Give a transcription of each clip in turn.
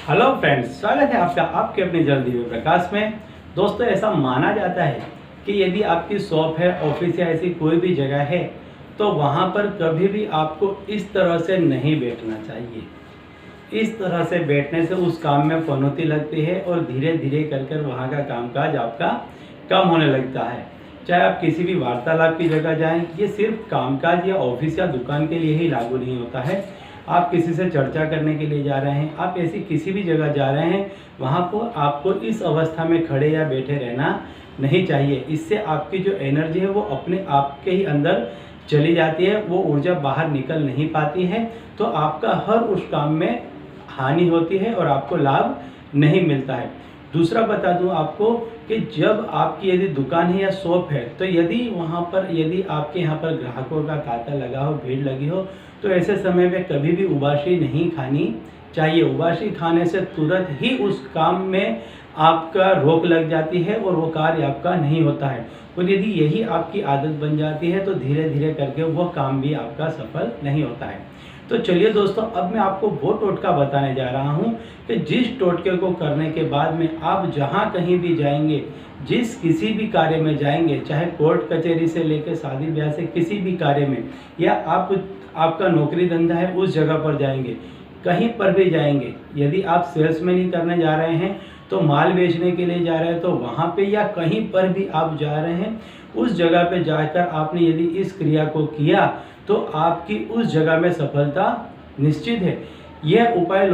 Hello friends, स्वागत है आपका आपके अपने जल दिव्य प्रकाश में। दोस्तों, ऐसा माना जाता है कि यदि आपकी शॉप है, ऑफिस या ऐसी कोई भी जगह है तो वहाँ पर कभी भी आपको इस तरह से नहीं बैठना चाहिए। इस तरह से बैठने से उस काम में पनौती लगती है और धीरे धीरे कर कर वहाँ का कामकाज आपका कम होने लगता है। चाहे आप किसी भी वार्तालाप की जगह जाएं, ये सिर्फ कामकाज या ऑफिस या दुकान के लिए ही लागू नहीं होता है। आप किसी से चर्चा करने के लिए जा रहे हैं, आप ऐसी किसी भी जगह जा रहे हैं, वहाँ पर आपको इस अवस्था में खड़े या बैठे रहना नहीं चाहिए। इससे आपकी जो एनर्जी है वो अपने आप के ही अंदर चली जाती है, वो ऊर्जा बाहर निकल नहीं पाती है, तो आपका हर उस काम में हानि होती है और आपको लाभ नहीं मिलता है। दूसरा बता दूं आपको कि जब आपकी यदि दुकान है या शॉप है, तो यदि आपके यहाँ पर ग्राहकों का तांता लगा हो, भीड़ लगी हो, तो ऐसे समय में कभी भी उबासी नहीं खानी चाहिए। उबासी खाने से तुरंत ही उस काम में आपका रोक लग जाती है और वो कार्य आपका नहीं होता है। और यदि यही आपकी आदत बन जाती है तो धीरे धीरे करके वो काम भी आपका सफल नहीं होता है। तो चलिए दोस्तों, अब मैं आपको वो टोटका बताने जा रहा हूँ कि जिस टोटके को करने के बाद में आप जहाँ कहीं भी जाएंगे, जिस किसी भी कार्य में जाएंगे, चाहे कोर्ट कचहरी से लेकर शादी ब्याह से किसी भी कार्य में, या आपका नौकरी धंधा है उस जगह पर जाएंगे, कहीं पर भी जाएंगे, यदि आप सेल्समैन ही करने जा रहे हैं तो माल बेचने के लिए जा रहे हैं, तो वहाँ पे या कहीं पर भी आप जा रहे हैं, उस जगह पे जाकर आपने यदि इस क्रिया को किया तो आपकी उस जगह में सफलता निश्चित है। यह उपाय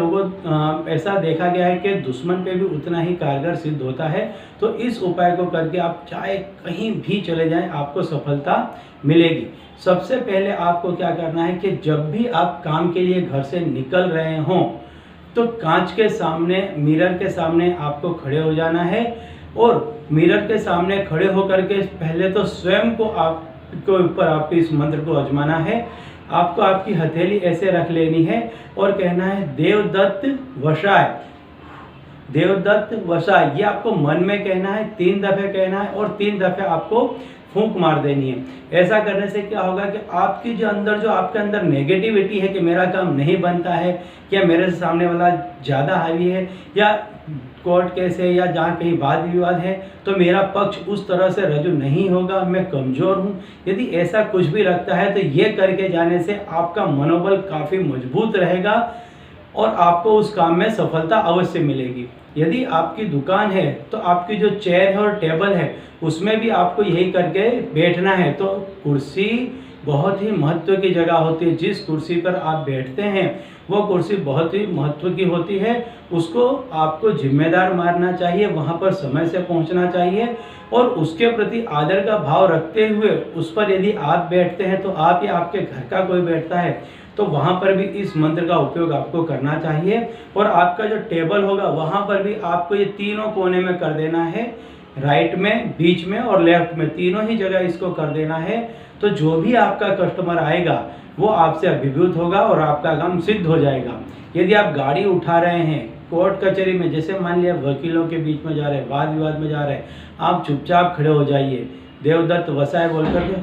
ऐसा देखा गया है कि दुश्मन पे भी उतना ही कारगर सिद्ध होता है। तो इस उपाय को करके आप चाहे कहीं भी चले जाएं, आपको सफलता मिलेगी। सबसे पहले आपको क्या करना है कि जब भी आप काम के लिए घर से निकल रहे हों तो कांच के सामने, मिरर के सामने आपको खड़े हो जाना है और मिरर के सामने खड़े होकर के पहले तो स्वयं को आपके ऊपर आपके इस मंत्र को आजमाना है। आपको आपकी हथेली ऐसे रख लेनी है और कहना है देवदत्त वशाय, देवदत्त वशाय। ये आपको मन में कहना है, 3 दफे कहना है और 3 दफे आपको फूंक मार देनी है। ऐसा करने से क्या होगा कि आपकी जो आपके अंदर नेगेटिविटी है कि मेरा काम नहीं बनता है, या मेरे सामने वाला ज़्यादा हावी है, या कोर्ट केस है, या जहाँ कहीं वाद विवाद है तो मेरा पक्ष उस तरह से रजू नहीं होगा, मैं कमज़ोर हूँ, यदि ऐसा कुछ भी लगता है तो ये करके जाने से आपका मनोबल काफ़ी मजबूत रहेगा और आपको उस काम में सफलता अवश्य मिलेगी। यदि आपकी दुकान है तो आपकी जो चेयर है और टेबल है उसमें भी आपको यही करके बैठना है। तो कुर्सी बहुत ही महत्व की जगह होती है। जिस कुर्सी पर आप बैठते हैं वो कुर्सी बहुत ही महत्व की होती है, उसको आपको जिम्मेदार मानना चाहिए, वहाँ पर समय से पहुँचना चाहिए और उसके प्रति आदर का भाव रखते हुए उस पर यदि आप बैठते हैं तो आप या आपके घर का कोई बैठता है तो वहाँ पर भी इस मंत्र का उपयोग आपको करना चाहिए। और आपका जो टेबल होगा वहाँ पर भी आपको ये तीनों कोने में कर देना है, राइट में, बीच में और लेफ्ट में, तीनों ही जगह इसको कर देना है। तो जो भी आपका कस्टमर आएगा वो आपसे अभिभूत होगा और आपका काम सिद्ध हो जाएगा। यदि आप गाड़ी उठा रहे हैं कोर्ट कचहरी में, जैसे मान लिया वकीलों के बीच में जा रहे हैं, वाद विवाद में जा रहे हैं, आप चुपचाप खड़े हो जाइए, देवदत्त वसाय बोल करके,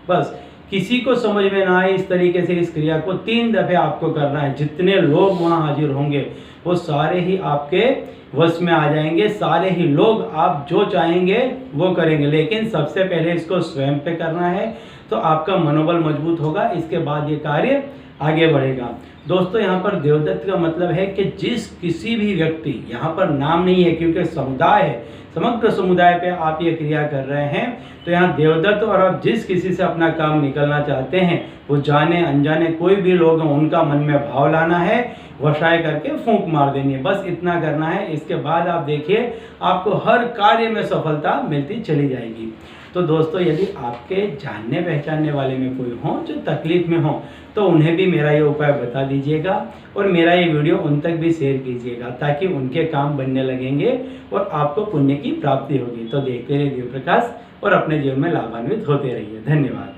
बस किसी को समझ में ना आए इस तरीके से इस क्रिया को 3 दफे आपको करना है। जितने लोग वहाँ हाजिर होंगे वो सारे ही आपके वश में आ जाएंगे, सारे ही लोग आप जो चाहेंगे वो करेंगे, लेकिन सबसे पहले इसको स्वयं पे करना है तो आपका मनोबल मजबूत होगा, इसके बाद ये कार्य आगे बढ़ेगा। दोस्तों, यहाँ पर देवदत्त का मतलब है कि जिस किसी भी व्यक्ति, यहाँ पर नाम नहीं है क्योंकि समुदाय है, समग्र समुदाय पे आप ये क्रिया कर रहे हैं, तो यहाँ देवदत्त और आप जिस किसी से अपना काम निकलना चाहते हैं, वो जाने अनजाने कोई भी लोग हैं, उनका मन में भाव लाना है, वशाय करके फूंक मार देनी है, बस इतना करना है। इसके बाद आप देखिए आपको हर कार्य में सफलता मिलती चली जाएगी। तो दोस्तों, यदि आपके जानने पहचानने वाले में कोई हो जो तकलीफ में हो तो उन्हें भी मेरा ये उपाय बता दीजिएगा और मेरा ये वीडियो उन तक भी शेयर कीजिएगा, ताकि उनके काम बनने लगेंगे और आपको पुण्य की प्राप्ति होगी। तो देखते रहिए दिव्य प्रकाश और अपने जीवन में लाभान्वित होते रहिए। धन्यवाद।